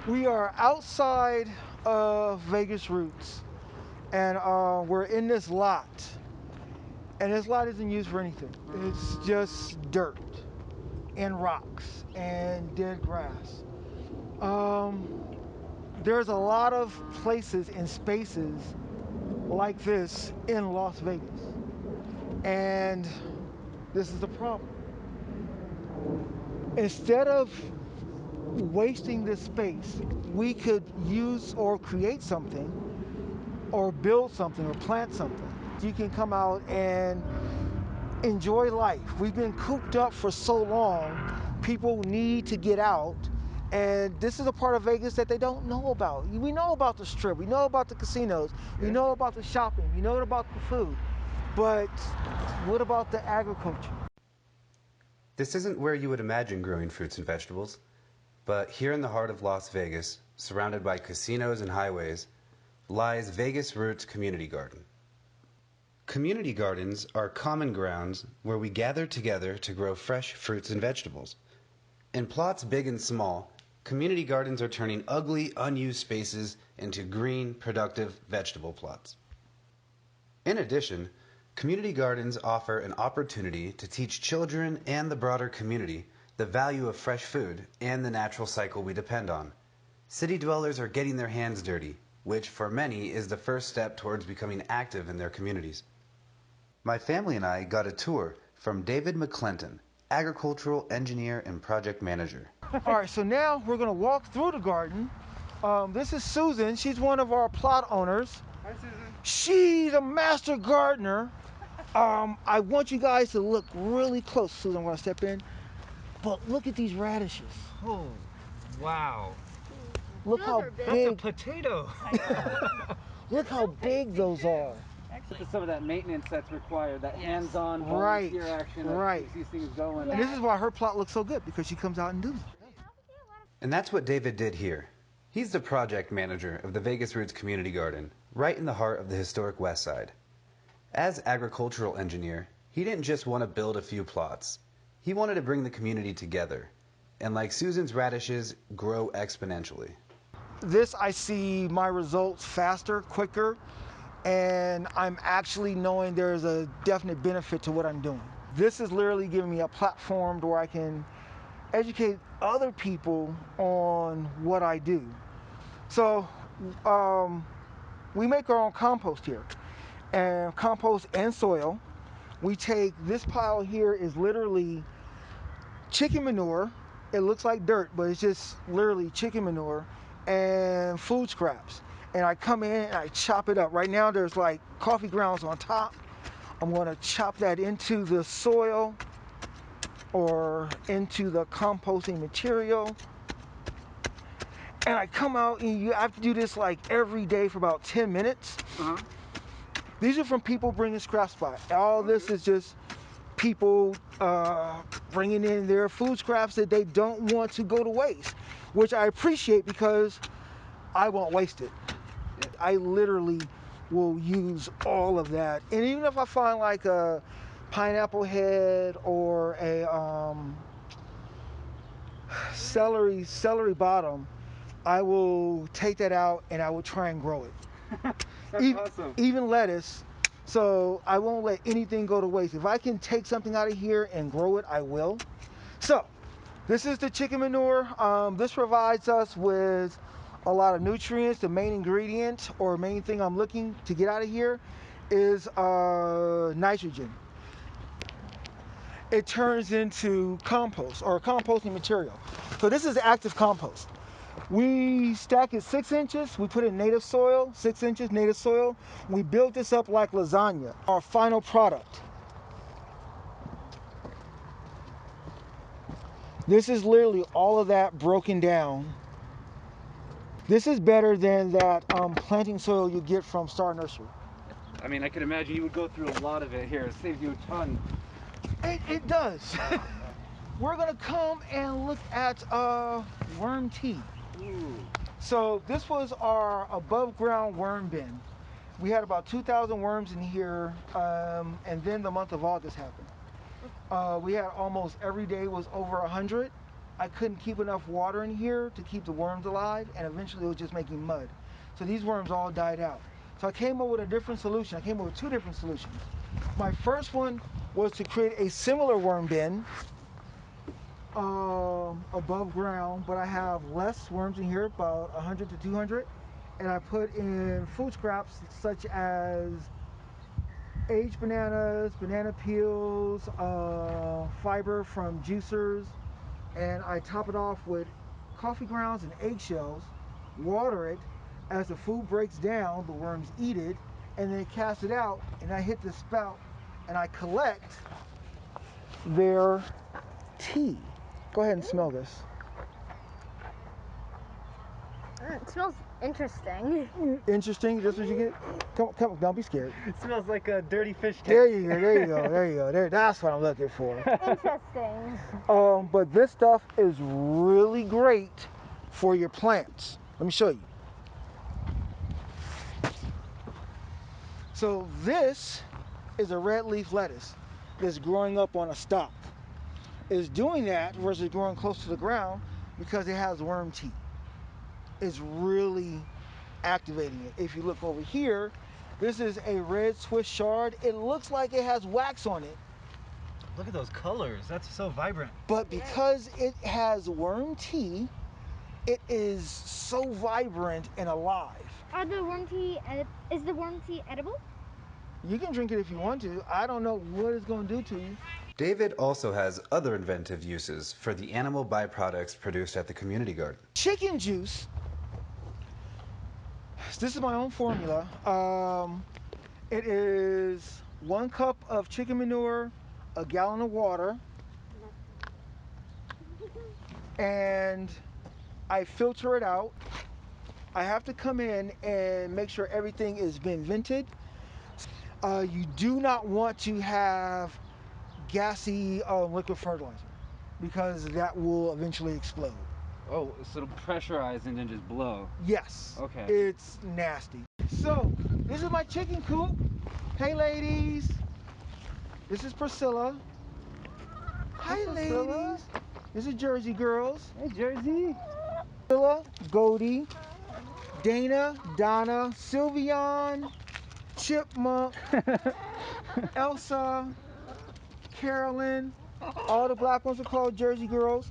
We are outside of Vegas Roots, and we're in this lot. And this lot isn't used for anything. It's just dirt and rocks and dead grass. There's a lot of places and spaces like this in Las Vegas. And this is the problem. Instead of wasting this space, we could use or create something or build something or plant something. You can come out and enjoy life. We've been cooped up for so long. People need to get out. And this is a part of Vegas that they don't know about. We know about the Strip. We know about the casinos. We know about the shopping. We know about the food. But what about the agriculture? This isn't where you would imagine growing fruits and vegetables, but here in the heart of Las Vegas, surrounded by casinos and highways, lies Vegas Roots Community Garden. Community gardens are common grounds where we gather together to grow fresh fruits and vegetables. In plots big and small, community gardens are turning ugly, unused spaces into green, productive vegetable plots. In addition, community gardens offer an opportunity to teach children and the broader community the value of fresh food and the natural cycle we depend on. City dwellers are getting their hands dirty, which for many is the first step towards becoming active in their communities. My family and I got a tour from David McClinton, agricultural engineer and project manager. All right, so now we're going to walk through the garden. This is Susan. She's one of our plot owners. Hi, Susan. She's a master gardener. I want you guys to look really close. Susan, I'm going to step in. But look at these radishes. Oh, wow. Look how That's a big. potato. Look how big those are. Look at some of that maintenance that's required, that hands-on Right, volunteer action that right. keeps these things going. And this is why her plot looks so good, because she comes out and does it. And that's what David did here. He's the project manager of the Vegas Roots Community Garden, right in the heart of the historic West Side. As agricultural engineer, he didn't just want to build a few plots. He wanted to bring the community together, and like Susan's radishes, grow exponentially. This, I see my results faster, quicker, and I'm actually knowing there's a definite benefit to what I'm doing. This is literally giving me a platform where I can educate other people on what I do. So we make our own compost here, and compost and soil. We take this pile here is literally chicken manure. It looks like dirt, but it's just literally chicken manure and food scraps. And I come in and I chop it up. Right now there's like coffee grounds on top. I'm going to chop that into the soil or into the composting material. And I come out, and you have to do this like every day for about 10 minutes. These are from people bringing scraps by. All this is just people bringing in their food scraps that they don't want to go to waste, which I appreciate because I won't waste it. I literally will use all of that. And even if I find like a pineapple head or a celery bottom, I will take that out and I will try and grow it. Awesome. Even lettuce. So I won't let anything go to waste. If I can take something out of here and grow it, I will. So this is the chicken manure. This provides us with a lot of nutrients. The main ingredient or main thing I'm looking to get out of here is nitrogen. It turns into compost or composting material. So this is active compost. We stack it 6 inches. We put in native soil, 6 inches native soil. We built this up like lasagna. Our final product. This is literally all of that broken down. This is better than that planting soil you get from Star Nursery. I mean, I can imagine you would go through a lot of it here. It saves you a ton. It does. We're gonna come and look at worm tea. Ooh. So this was our above ground worm bin. We had about 2,000 worms in here, and then the month of August happened. We had almost every day was over 100. I couldn't keep enough water in here to keep the worms alive, and eventually it was just making mud. So these worms all died out. So I came up with a different solution. I came up with two different solutions. My first one was to create a similar worm bin above ground, but I have less worms in here, about 100 to 200, and I put in food scraps such as aged bananas, banana peels, fiber from juicers, and I top it off with coffee grounds and eggshells, water it. As the food breaks down, the worms eat it, and then cast it out, and I hit the spout, and I collect their tea. Go ahead and smell this. It smells interesting. Interesting. This is what you get. Come, don't be scared. It smells like a dirty fish tank. There you go. There you go. There you go. There. That's what I'm looking for. Interesting. But this stuff is really great for your plants. Let me show you. So this is a red leaf lettuce that's growing up on a stalk. It's doing that versus growing close to the ground because it has worm teeth. It's really activating it. If you look over here, this is a red Swiss chard. It looks like it has wax on it. Look at those colors. That's so vibrant. But because it has worm tea, it is so vibrant and alive. Is the worm tea edible? You can drink it if you want to. I don't know what it's going to do to you. David also has other inventive uses for the animal byproducts produced at the community garden. Chicken juice. This is my own formula. It is 1 cup of chicken manure, a gallon of water, and I filter it out. I have to come in and make sure everything is been vented. You do not want to have gassy liquid fertilizer because that will eventually explode. Oh, so it'll pressurize and then just blow. Yes. Okay. It's nasty. So, this is my chicken coop. Hey, ladies. This is Priscilla. Hi, ladies. This is Jersey girls. Hey, Jersey. Priscilla, Goldie, Dana, Donna, Sylveon, Chipmunk, Elsa, Carolyn. All the black ones are called Jersey girls.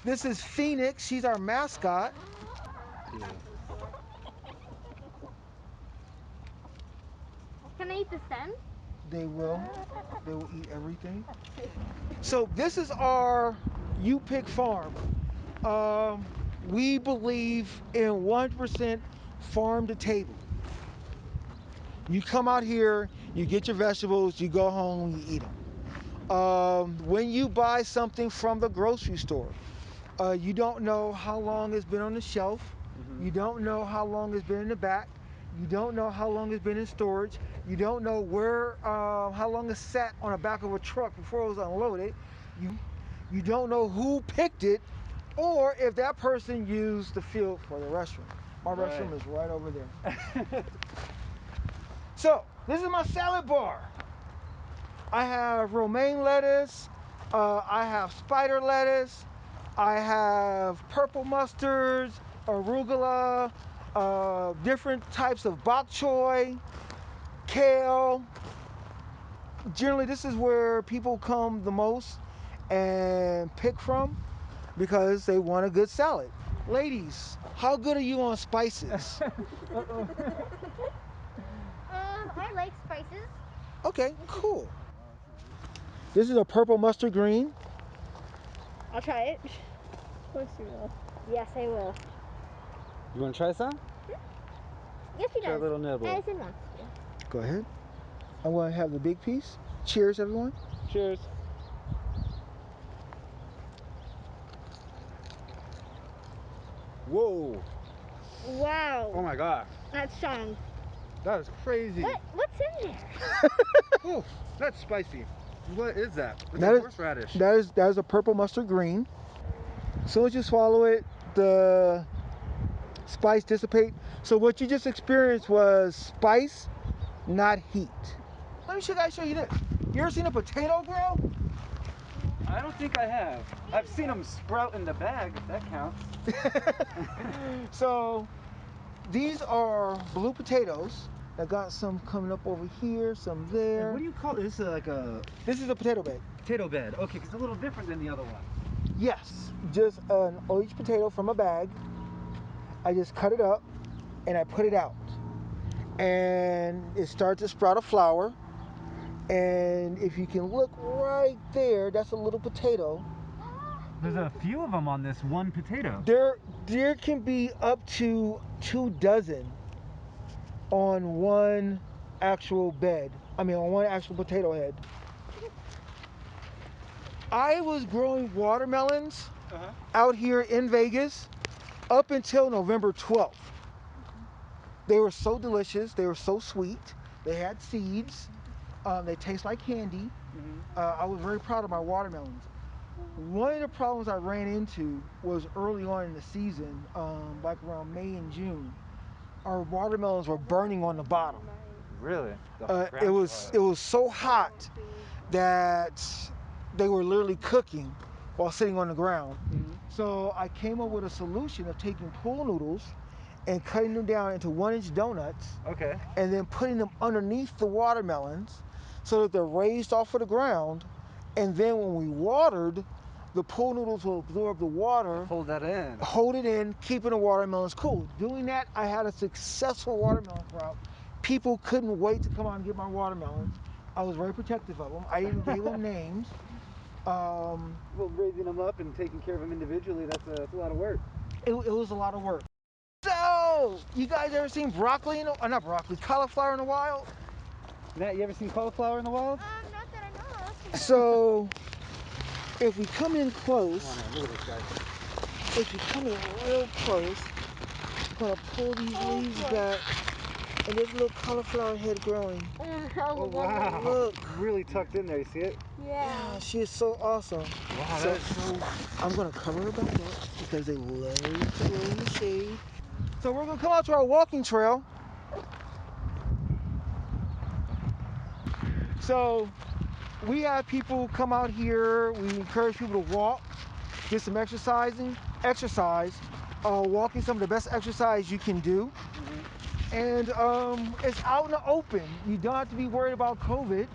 This is Phoenix. She's our mascot. Can I eat the stem? They will. They will eat everything. So this is our You Pick farm. We believe in 100% farm to table. You come out here, you get your vegetables, you go home, you eat them. When you buy something from the grocery store, you don't know how long it's been on the shelf. You don't know how long it's been in the back. You don't know how long it's been in storage. You don't know how long it sat on the back of a truck before it was unloaded. You don't know who picked it, or if that person used the field for the restroom. My restroom is right over there. So, this is my salad bar. I have romaine lettuce, I have spider lettuce, I have purple mustards, arugula, different types of bok choy, kale. Generally, this is where people come the most and pick from because they want a good salad. Ladies, how good are you on spices? I like spices. Okay, cool. This is a purple mustard green. I'll try it. Of course you will. Yes, I will. You want to try some? Yes, he Try does. a little nibble. Addison wants to. Go ahead. I want to have the big piece. Cheers, everyone. Cheers. Whoa. Wow. Oh my gosh. That's strong. That is crazy. What's in there? Oh, that's spicy. What is that? It's That a is- horseradish. That is a purple mustard green. As soon as you swallow it, the spice dissipate. So what you just experienced was spice, not heat. Let me show you this. You ever seen a potato grill? I don't think I have. I've seen them sprout in the bag, if that counts. So these are blue potatoes. I got some coming up over here, some there. And what do you call this? Like a This is a potato bed. potato bed. Okay, because it's a little different than the other one. Yes, just an each potato from a bag. I just cut it up and I put it out. And it starts to sprout a flower. And if you can look right there, that's a little potato. There's a few of them on this one potato. There can be up to 2 dozen on one actual bed. I mean, on one actual potato head. I was growing watermelons out here in Vegas up until November 12th. They were so delicious. They were so sweet. They had seeds. They taste like candy. I was very proud of my watermelons. One of the problems I ran into was early on in the season, like around May and June. Our watermelons were burning on the bottom. Really? It was so hot that they were literally cooking while sitting on the ground. So I came up with a solution of taking pool noodles and cutting them down into 1-inch donuts. Okay. And then putting them underneath the watermelons so that they're raised off of the ground. And then when we watered, the pool noodles will absorb the water. Hold that in. Hold it in, keeping the watermelons cool. Doing that, I had a successful watermelon crop. People couldn't wait to come out and get my watermelons. I was very protective of them. I even gave them names. Well, raising them up and taking care of them individually, that's a lot of work. It was a lot of work. So, you guys ever seen broccoli, not broccoli, cauliflower in the wild? Matt, you ever seen cauliflower in the wild? Not that I know of. So, if we come in close, Come on, look at this guy. if you come in real close, I'm gonna pull these leaves back, and there's a little cauliflower head growing. Oh, wow. Look. Really tucked in there, you see it? Yeah, she is so awesome. Wow, So, that is so... I'm gonna cover her back up because they love to grow in the shade. So we're gonna come out to our walking trail. So we have people come out here. We encourage people to walk, get some exercise, walking some of the best exercise you can do. And it's out in the open. You don't have to be worried about COVID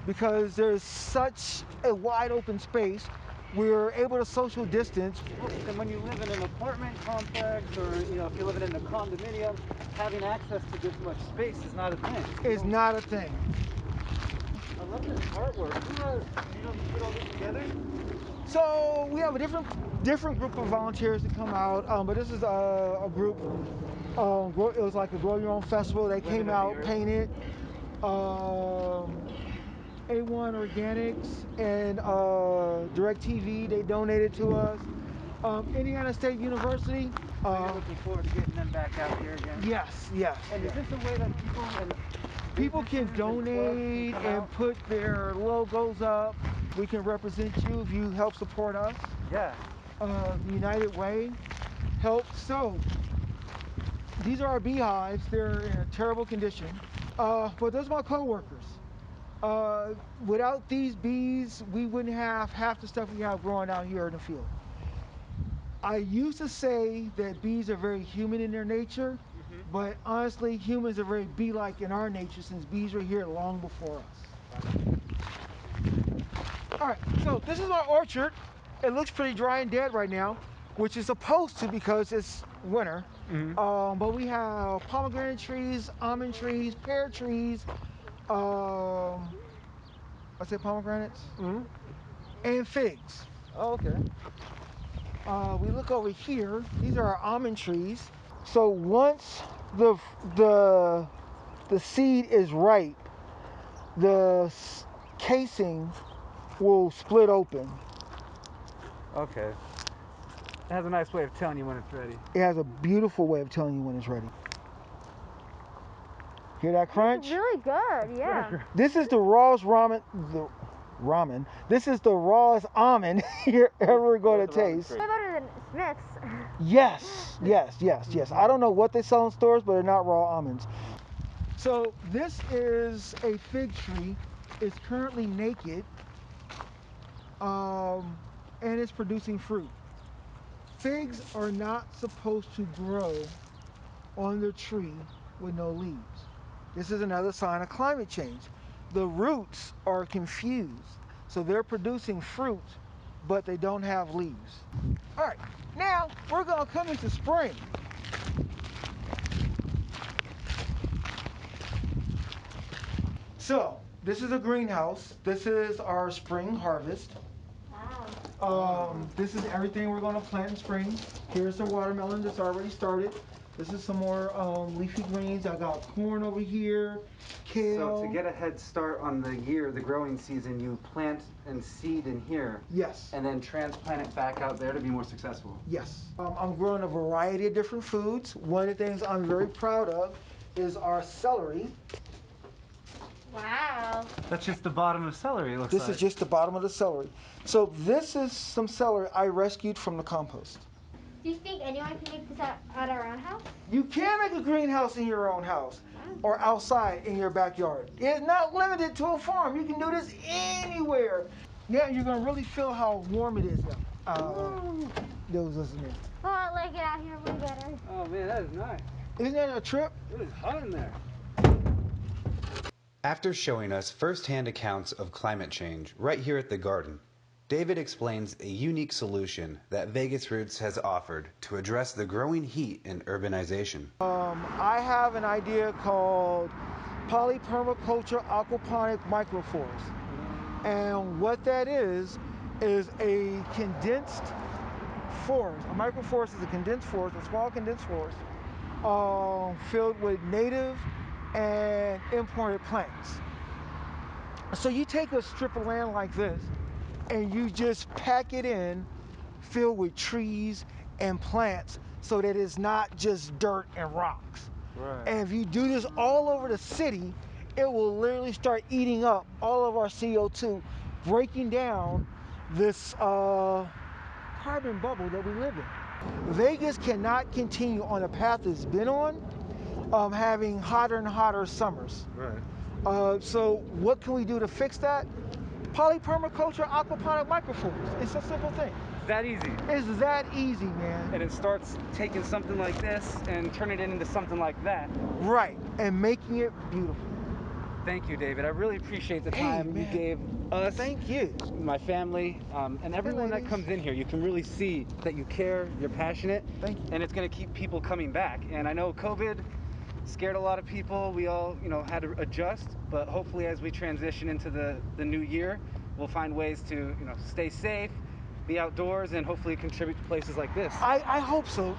because there's such a wide open space. We're able to social distance. And when you live in an apartment complex or, if you're living in a condominium, having access to this much space is not a thing. It's not a thing. I love this artwork. Who put all this together? So we have a different group of volunteers that come out, but this is a group. It was like a Grow Your Own festival. They came out, painted. A1 Organics and DirecTV, they donated to us. Indiana State University. You're looking forward to getting them back out here again. Yes. And is this a way that people can donate and put their logos up? We can represent you if you help support us. Yeah. The United Way helps. So these are our beehives. They're in a terrible condition. But those are my co-workers. Without these bees, we wouldn't have half the stuff we have growing out here in the field. I used to say that bees are very human in their nature, but honestly, humans are very bee-like in our nature since bees were here long before us. All right, so this is our orchard. It looks pretty dry and dead right now, which is supposed to because it's winter. But we have pomegranate trees, almond trees, pear trees, I said pomegranates, and figs. Oh, okay. We look over here. These are our almond trees. So once the seed is ripe, the casing will split open. Okay. It has a nice way of telling you when it's ready. It has a beautiful way of telling you when it's ready. Hear that crunch? It's really good, yeah. This is the rawest ramen. This is the rawest almond you're ever going to taste. Way better than Smith's. Yes. I don't know what they sell in stores, but they're not raw almonds. So this is a fig tree. It's currently naked. and it's producing fruit. Figs are not supposed to grow on the tree with no leaves. This is another sign of climate change. The roots are confused, so they're producing fruit, but they don't have leaves. All right, now we're gonna come into spring. So this is a greenhouse. This is our spring harvest. This is everything we're going to plant in spring. Here's the watermelon that's already started. This is some more leafy greens. I got corn over here, kale. So to get a head start on the year, the growing season, you plant and seed in here. Yes. And then transplant it back out there to be more successful. Yes. I'm growing a variety of different foods. One of the things I'm very proud of is our celery. Wow. That's just the bottom of celery, it looks like. This is just the bottom of the celery. So this is some celery I rescued from the compost. Do you think anyone can make this at our own house? You can make a greenhouse in your own house or outside in your backyard. It's not limited to a farm. You can do this anywhere. Yeah, you're going to really feel how warm it is now. Those listening. Oh, I like it out here way better. Oh man, that is nice. Isn't that a trip? It is hot in there. After showing us first-hand accounts of climate change right here at the garden, David explains a unique solution that Vegas Roots has offered to address the growing heat and urbanization. I have an idea called polypermaculture aquaponic microforest. And what that is a condensed forest. A microforest is a condensed forest, a small condensed forest, filled with native and imported plants. So you take a strip of land like this and you just pack it in, filled with trees and plants, so that it's not just dirt and rocks. Right. And if you do this all over the city, it will literally start eating up all of our CO2, breaking down this carbon bubble that we live in. Vegas cannot continue on the path it's been on, having hotter and hotter summers. Right. So what can we do to fix that? Polypermaculture aquaponic microforest. It's a simple thing. That easy. It's that easy, man. And it starts taking something like this and turning it into something like that. Right, and making it beautiful. Thank you, David. I really appreciate the time you gave us. Thank you. My family, and everyone that comes in here. You can really see that you care, you're passionate. Thank you. And it's going to keep people coming back. And I know COVID scared a lot of people. We all, had to adjust. But hopefully as we transition into the new year, we'll find ways to, stay safe, be outdoors, and hopefully contribute to places like this. I hope so.